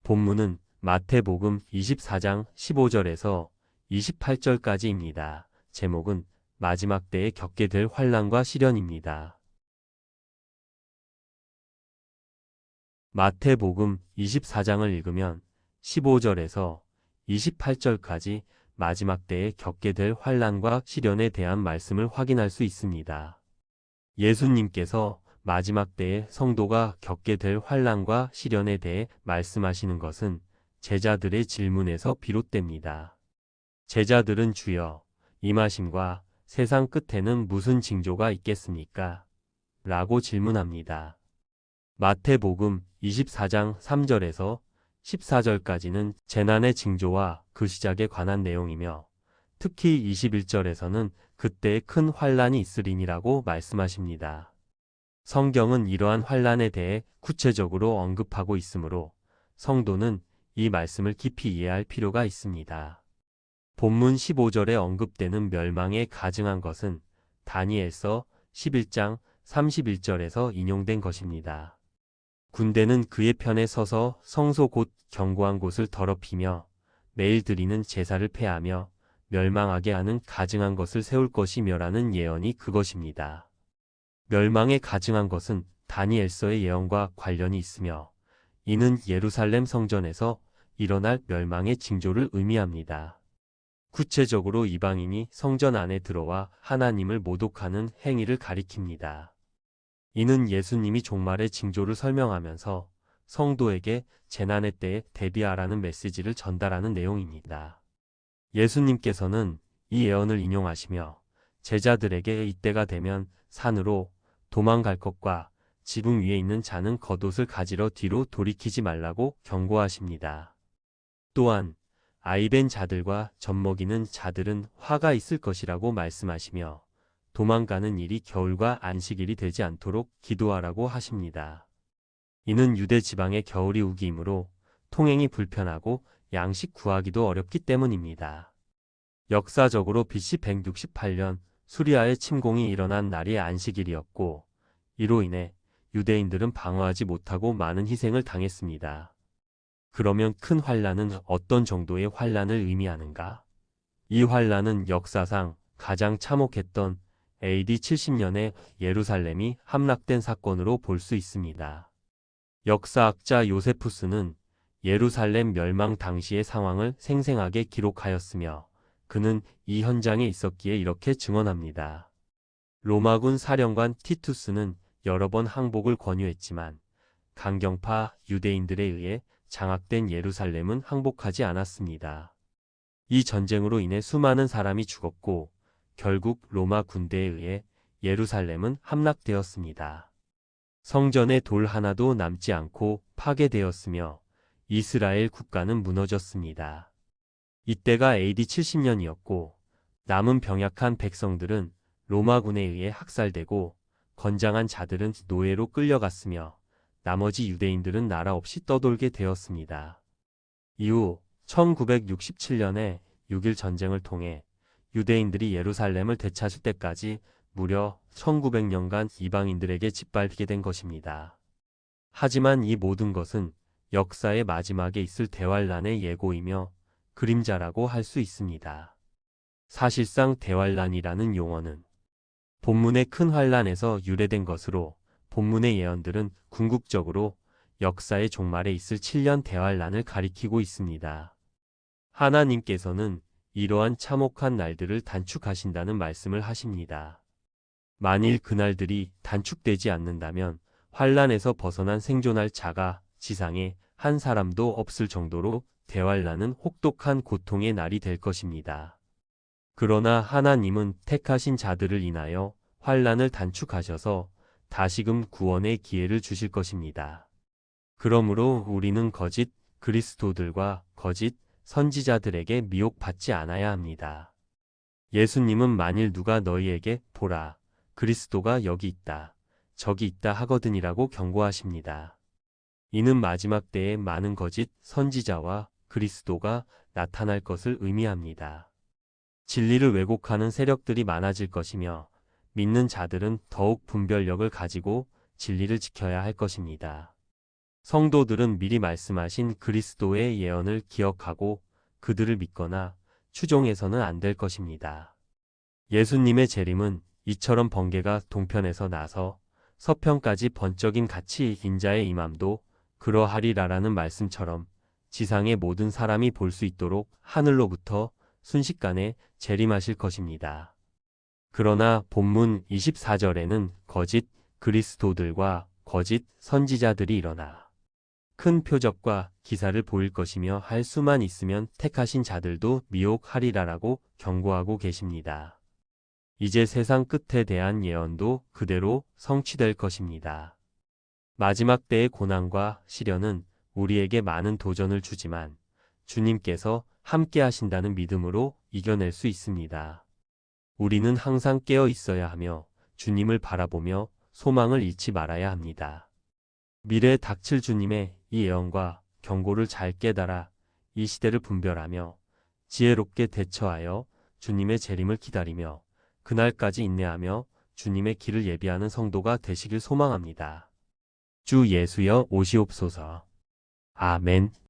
본문은 마태복음 24장 15절에서 28절까지입니다. 제목은 마지막 때에 겪게 될 환난과 시련입니다. 마태복음 24장을 읽으면 15절에서 28절까지 마지막 때에 겪게 될 환난과 시련에 대한 말씀을 확인할 수 있습니다. 예수님께서 마지막 때에 성도가 겪게 될 환난과 시련에 대해 말씀하시는 것은 제자들의 질문에서 비롯됩니다. 제자들은 주여, 임하심과 세상 끝에는 무슨 징조가 있겠습니까? 라고 질문합니다. 마태복음 24장 3절에서 14절까지는 재난의 징조와 그 시작에 관한 내용이며 특히 21절에서는 그때에 큰 환난이 있으리니라고 말씀하십니다. 성경은 이러한 환난에 대해 구체적으로 언급하고 있으므로 성도는 이 말씀을 깊이 이해할 필요가 있습니다. 본문 15절에 언급되는 멸망에 가증한 것은 다니엘서 11장 31절에서 인용된 것입니다. 군대는 그의 편에 서서 성소 곧 견고한 곳을 더럽히며 매일 드리는 제사를 폐하며 멸망하게 하는 가증한 것을 세울 것이며라는 예언이 그것입니다. 멸망에 가증한 것은 다니엘서의 예언과 관련이 있으며 이는 예루살렘 성전에서 일어날 멸망의 징조를 의미합니다. 구체적으로 이방인이 성전 안에 들어와 하나님을 모독하는 행위를 가리킵니다. 이는 예수님이 종말의 징조를 설명하면서 성도에게 재난의 때에 대비하라는 메시지를 전달하는 내용입니다. 예수님께서는 이 예언을 인용하시며 제자들에게 이때가 되면 산으로 도망갈 것과 지붕 위에 있는 자는 겉옷을 가지러 뒤로 돌이키지 말라고 경고하십니다. 또한 아이벤 자들과 젖먹이는 자들은 화가 있을 것이라고 말씀하시며 도망가는 일이 겨울과 안식일이 되지 않도록 기도하라고 하십니다. 이는 유대 지방의 겨울이 우기이므로 통행이 불편하고 양식 구하기도 어렵기 때문입니다. 역사적으로 BC 168년 수리아의 침공이 일어난 날이 안식일이었고 이로 인해 유대인들은 방어하지 못하고 많은 희생을 당했습니다. 그러면 큰 환난은 어떤 정도의 환난을 의미하는가? 이 환난은 역사상 가장 참혹했던 AD 70년에 예루살렘이 함락된 사건으로 볼 수 있습니다. 역사학자 요세푸스는 예루살렘 멸망 당시의 상황을 생생하게 기록하였으며 그는 이 현장에 있었기에 이렇게 증언합니다. 로마군 사령관 티투스는 여러 번 항복을 권유했지만 강경파 유대인들에 의해 장악된 예루살렘은 항복하지 않았습니다. 이 전쟁으로 인해 수많은 사람이 죽었고 결국 로마 군대에 의해 예루살렘은 함락되었습니다. 성전에 돌 하나도 남지 않고 파괴되었으며 이스라엘 국가는 무너졌습니다. 이때가 AD 70년이었고 남은 병약한 백성들은 로마군에 의해 학살되고 건장한 자들은 노예로 끌려갔으며 나머지 유대인들은 나라 없이 떠돌게 되었습니다. 이후 1967년에 6일 전쟁을 통해 유대인들이 예루살렘을 되찾을 때까지 무려 1900년간 이방인들에게 짓밟히게 된 것입니다. 하지만 이 모든 것은 역사의 마지막에 있을 대환란의 예고이며 그림자라고 할 수 있습니다. 사실상 대환란이라는 용어는 본문의 큰 환란에서 유래된 것으로 본문의 예언들은 궁극적으로 역사의 종말에 있을 7년 대환란을 가리키고 있습니다. 하나님께서는 이러한 참혹한 날들을 단축하신다는 말씀을 하십니다. 만일 그날들이 단축되지 않는다면 환란에서 벗어난 생존할 자가 지상에 한 사람도 없을 정도로 대환란은 혹독한 고통의 날이 될 것입니다. 그러나 하나님은 택하신 자들을 인하여 환란을 단축하셔서 다시금 구원의 기회를 주실 것입니다. 그러므로 우리는 거짓 그리스도들과 거짓 선지자들에게 미혹받지 않아야 합니다. 예수님은 만일 누가 너희에게 보라, 그리스도가 여기 있다, 저기 있다 하거든이라고 경고하십니다. 이는 마지막 때에 많은 거짓 선지자와 그리스도가 나타날 것을 의미합니다. 진리를 왜곡하는 세력들이 많아질 것이며 믿는 자들은 더욱 분별력을 가지고 진리를 지켜야 할 것입니다. 성도들은 미리 말씀하신 그리스도의 예언을 기억하고 그들을 믿거나 추종해서는 안 될 것입니다. 예수님의 재림은 이처럼 번개가 동편에서 나서 서편까지 번쩍인 같이 인자의 임함도 그러하리라라는 말씀처럼 지상의 모든 사람이 볼 수 있도록 하늘로부터 순식간에 재림하실 것입니다. 그러나 본문 24절에는 거짓 그리스도들과 거짓 선지자들이 일어나 큰 표적과 기사를 보일 것이며 할 수만 있으면 택하신 자들도 미혹하리라라고 경고하고 계십니다. 이제 세상 끝에 대한 예언도 그대로 성취될 것입니다. 마지막 때의 고난과 시련은 우리에게 많은 도전을 주지만 주님께서 함께 하신다는 믿음으로 이겨낼 수 있습니다. 우리는 항상 깨어 있어야 하며 주님을 바라보며 소망을 잃지 말아야 합니다. 미래에 닥칠 주님의 이 예언과 경고를 잘 깨달아 이 시대를 분별하며 지혜롭게 대처하여 주님의 재림을 기다리며 그날까지 인내하며 주님의 길을 예비하는 성도가 되시길 소망합니다. 주 예수여 오시옵소서. 아멘.